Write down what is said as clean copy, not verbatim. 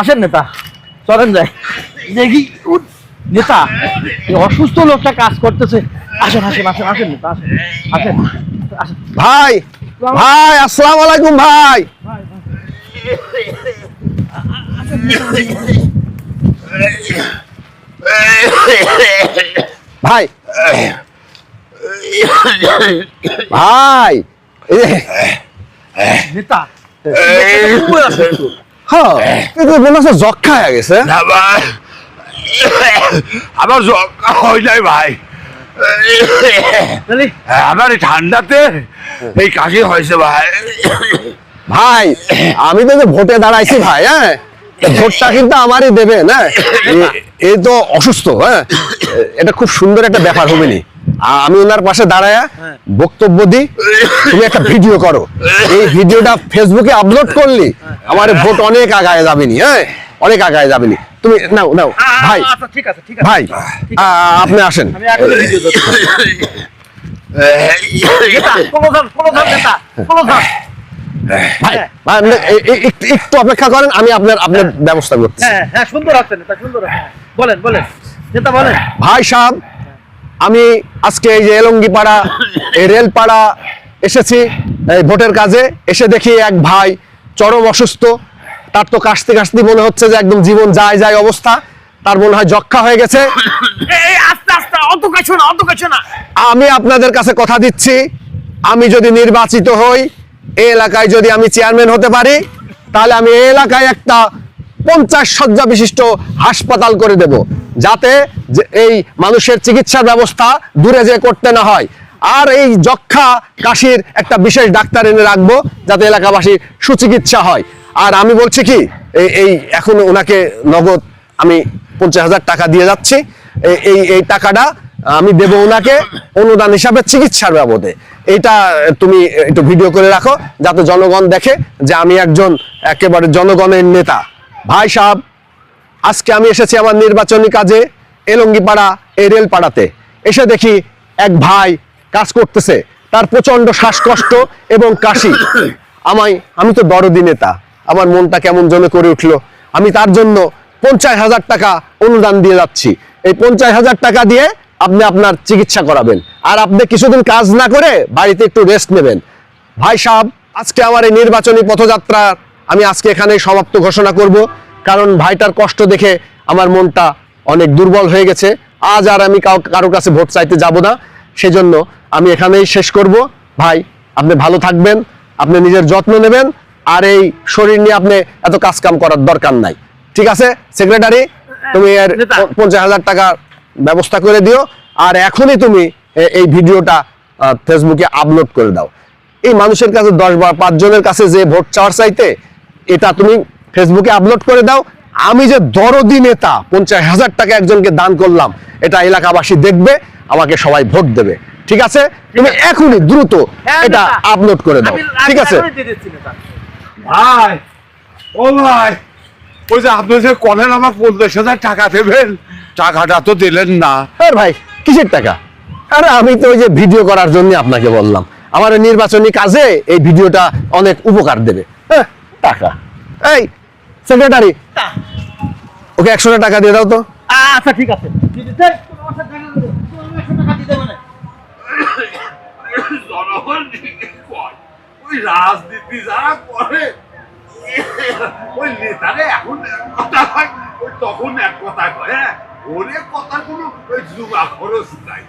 আসেন নেতা, চলেন যাই দেখি। নেতা, এই অসুস্থ লোকটা কাজ করতেছে। আসেন আসেন আসেন আসেন নেতা, আসেন আসেন আসেন। ভাই ভাই আসসালামু আলাইকুম ভাই। ভাই ভাই নেতা যক্ষা হয়ে গেছে। আমার যক্ষা হয় নাই ভাই, আমার ঠান্ডাতে এই কাশি হয়েছে ভাই। ভাই আমি তো যে ভোটে দাঁড়াইছি ভাই, হ্যাঁ ভোটটা কিন্তু আমারই দেবেন। হ্যাঁ এই তো অসুস্থ, হ্যাঁ এটা খুব সুন্দর একটা ব্যাপার হবে নি। আমি ওনার পাশে দাঁড়ায়া বক্তব্য দিই, তুমি একটা ভিডিও করো, এই ভিডিওটা ফেসবুকে আপলোড করলি আমার ভোট অনেক আগায় যাবে নি। হ্যাঁ অনেক আগায় যাবে নি। তুমি নাও নাও ভাই। ঠিক আছে ঠিক আছে ভাই আপনি আসেন। আমি এখন ভিডিও করছি। নেতা কোন নেতা কোন ভাই ভাই একটু অপেক্ষা করেন, আমি আপনার ব্যবস্থা করতেছি। হ্যাঁ হ্যাঁ সুন্দর আছে নেতা, সুন্দর আছে। বলেন বলেন নেতা বলেন। ভাই সাহেব, আমি আজকে এই যে এলঙ্গিপাড়া এই রেলপাড়া এসেছি এই ভোটের কাজে। এসে দেখি এক ভাই চরম অসুস্থ, তার তো কাশতে কাশতে মনে হচ্ছে যে একদম জীবন যায় যায় অবস্থা, তার মনে হয় যক্ষা হয়ে গেছে। এই আস্তে আস্তে, অত কাছে না। আমি আপনাদের কাছে কথা দিচ্ছি, আমি যদি নির্বাচিত হই, এই এলাকায় যদি আমি চেয়ারম্যান হতে পারি, তাহলে আমি এই এলাকায় একটা 50 শয্যা বিশিষ্ট হাসপাতাল করে দেব, যাতে এই মানুষের চিকিৎসার ব্যবস্থা দূরে যে করতে না হয়। আর এই যক্ষা কাশির একটা বিশেষ ডাক্তার এনে রাখবো, যাতে এলাকাবাসী সুচিকিৎসা হয়। আর আমি বলছি কি, এই এখন ওনাকে নগদ আমি 50,000 টাকা দিয়ে যাচ্ছি। এই টাকাটা আমি দেব ওনাকে অনুদান হিসাবে চিকিৎসার বাবদে। এটা তুমি একটু ভিডিও করে রাখো, যাতে জনগণ দেখে যে আমি একজন একেবারে জনগণের নেতা। ভাই সাহেব, আজকে আমি এসেছি আমার নির্বাচনী কাজে এলঙ্গিপাড়া এই রেলপাড়াতে। এসে দেখি এক ভাই কাজ করতেছে, তার প্রচন্ড শ্বাসকষ্ট এবং কাশি। আমি তো দরদি নেতা, আমার মনটা কেমন জমে করে উঠলো। আমি তার জন্য 50,000 টাকা অনুদান দিয়ে যাচ্ছি। এই 50,000 টাকা দিয়ে আপনি আপনার চিকিৎসা করাবেন, আর আপনি কিছুদিন কাজ না করে বাড়িতে একটু রেস্ট নেবেন। ভাই সাহেব, আজকে আমার এই নির্বাচনী পথযাত্রা আমি আজকে এখানেই সমাপ্ত ঘোষণা করব, কারণ ভাইটার কষ্ট দেখে আমার মনটা অনেক দুর্বল হয়ে গেছে। আজ আর আমি কারো কাছে ভোট চাইতে যাব না, সেজন্য আমি এখানেই শেষ করব। ভাই আপনি ভালো থাকবেন, আপনি নিজের যত্ন নেবেন, আর এই শরীর নিয়ে আপনি এত কাজ কাম করার দরকার নাই। ঠিক আছে সেক্রেটারি, তুমি এর 50,000 টাকা ব্যবস্থা করে দিও, আর এখনই তুমি এই ভিডিওটা ফেসবুকে আপলোড করে দাও। এই মানুষের কাছে 10 বা 5 জনের কাছে যে ভোট চাওয়ার চাইতে এটা তুমি ফেসবুকে আপলোড করে দাও। আমি যে দরদি নেতা 50,000 টাকা একজনকে দান করলাম, এটা এলাকাবাসী দেখবে, আমাকে সবাই ভোট দেবে। ঠিক আছে, তুমি এখনই দ্রুত এটা আপলোড করে দাও। ঠিক আছে ভাই, ও ভাই, ওই যে আপনি যে কলেন আমার 50,000 টাকা দেবেন, টাকাটা তো দিলেন না। ভাই কিসের টাকা? আরে আমি তো ওই যে ভিডিও করার জন্য আপনাকে বললাম, আমার নির্বাচনী কাজে এই ভিডিওটা অনেক উপকার দেবে। টাকা, এই সেক্রেটারি ওকে 100 টাকা দিয়ে দাও তো। আচ্ছা ঠিক আছে। ওই রাজনীতি যারা করে ওই নেতারে এখন কথা হয়, ওই তখন এক কথা কয়। ওরে কথা কোনো জুয়া খরচ নাই।